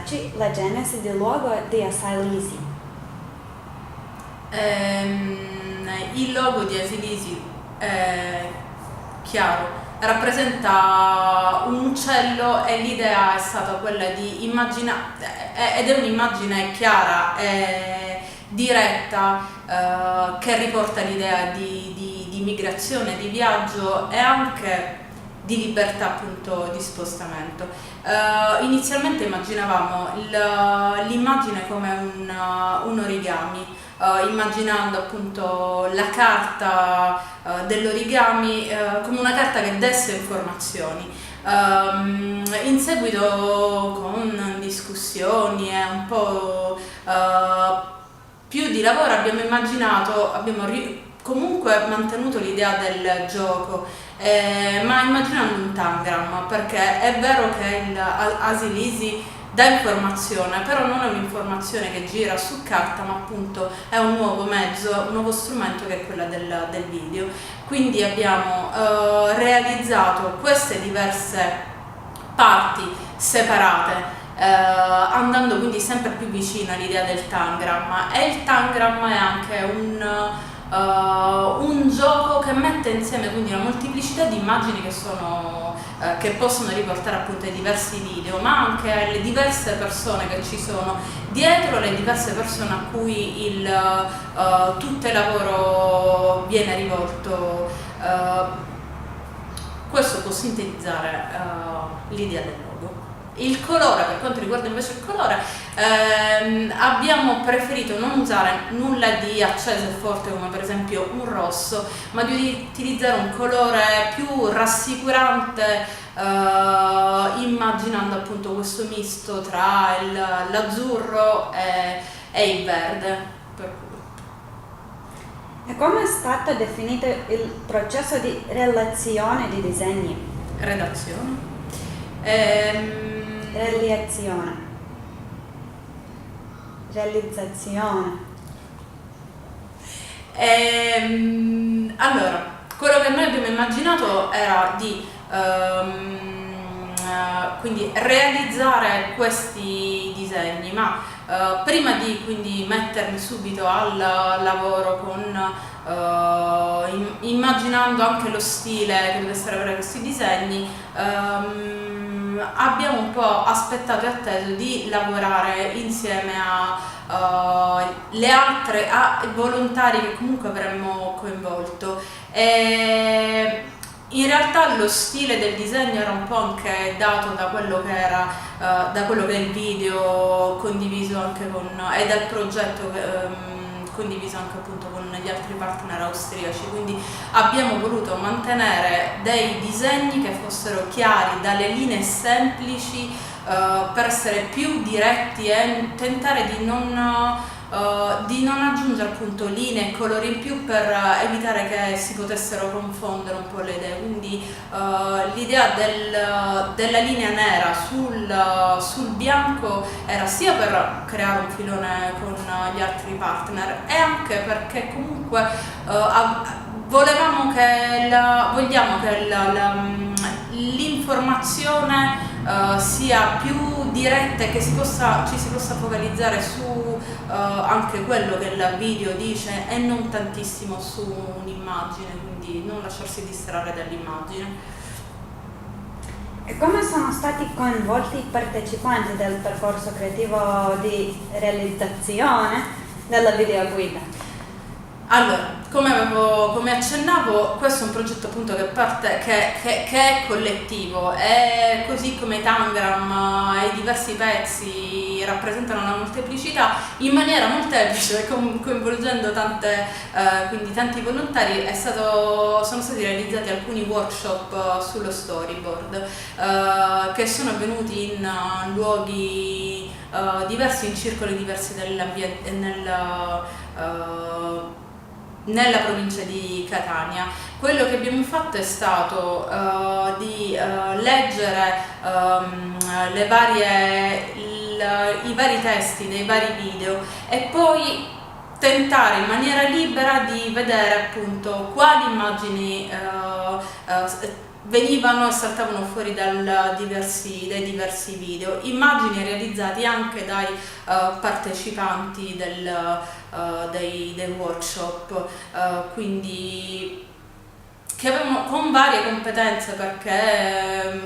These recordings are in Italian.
raccontarci la genesi del logo di Asilisi? Il logo di Asilisi è chiaro, rappresenta un uccello e l'idea è stata quella di immaginare, ed è un'immagine chiara e diretta, che riporta l'idea di migrazione, di viaggio e anche di libertà appunto di spostamento. Inizialmente immaginavamo l'immagine come un origami, immaginando appunto la carta dell'origami come una carta che desse informazioni. In seguito, con discussioni e un po' più di lavoro, abbiamo immaginato, comunque mantenuto l'idea del gioco, ma immaginando un tangram, perché è vero che il Asilisi dà informazione, però non è un'informazione che gira su carta, ma appunto è un nuovo mezzo, un nuovo strumento che è quella del video. Quindi abbiamo realizzato queste diverse parti separate, andando quindi sempre più vicino all'idea del tangram, e il tangram è anche un gioco che mette insieme quindi una molteplicità di immagini che possono riportare appunto ai diversi video, ma anche alle diverse persone che ci sono dietro, le diverse persone a cui tutto il lavoro viene rivolto. Questo può sintetizzare l'idea del logo. Il colore, per quanto riguarda invece il colore, abbiamo preferito non usare nulla di acceso e forte come per esempio un rosso, ma di utilizzare un colore più rassicurante, immaginando appunto questo misto tra l'azzurro e il verde. E come è stato definito il processo di realizzazione di disegni? Redazione. Realizzazione. Allora, quello che noi abbiamo immaginato era di quindi realizzare questi disegni, ma prima di quindi mettermi subito al lavoro immaginando anche lo stile che dovessero avere questi disegni, abbiamo un po' aspettato e atteso di lavorare insieme a volontari che comunque avremmo coinvolto. In realtà lo stile del disegno era un po' anche dato da quello che è il video condiviso anche e dal progetto condiviso anche appunto con gli altri partner austriaci, quindi abbiamo voluto mantenere dei disegni che fossero chiari, dalle linee semplici, per essere più diretti e tentare di non aggiungere appunto linee e colori in più per evitare che si potessero confondere un po' le idee. Quindi l'idea della linea nera sul bianco era sia per creare un filone con gli altri partner e anche perché comunque vogliamo che l'informazione sia più diretta e che ci si possa focalizzare su anche quello che il video dice e non tantissimo su un'immagine, quindi non lasciarsi distrarre dall'immagine. E come sono stati coinvolti i partecipanti del percorso creativo di realizzazione della videoguida? Allora, come accennavo, questo è un progetto appunto che è collettivo, e così come i tangram e i diversi pezzi rappresentano una molteplicità, in maniera molteplice, coinvolgendo quindi tanti volontari, sono stati realizzati alcuni workshop sullo storyboard, che sono avvenuti in luoghi diversi, in circoli diversi dell'ambiente, nella provincia di Catania. Quello che abbiamo fatto è stato di leggere i vari testi dei vari video e poi tentare in maniera libera di vedere appunto quali immagini venivano e saltavano fuori dai diversi video, immagini realizzate anche dai partecipanti dei workshop, quindi che avevano con varie competenze, perché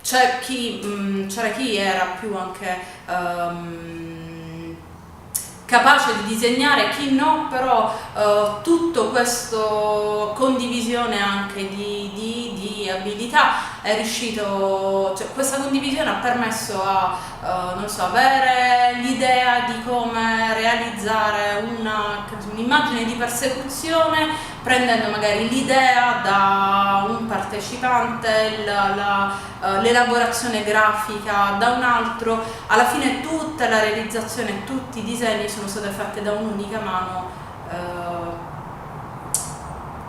c'era chi era più anche capace di disegnare, chi no, però tutto questo condivisione anche di abilità è riuscito, cioè questa condivisione ha permesso non so, avere l'idea di come realizzare un'immagine di persecuzione, prendendo magari l'idea da un partecipante, l'elaborazione grafica da un altro. Alla fine tutta la realizzazione, tutti i disegni sono state fatte da un'unica mano,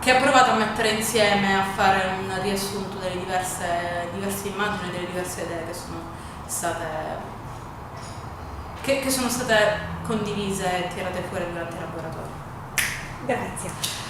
che ha provato a mettere insieme, a fare un riassunto delle diverse immagini, delle diverse idee che sono state condivise e tirate fuori durante il laboratorio. Grazie.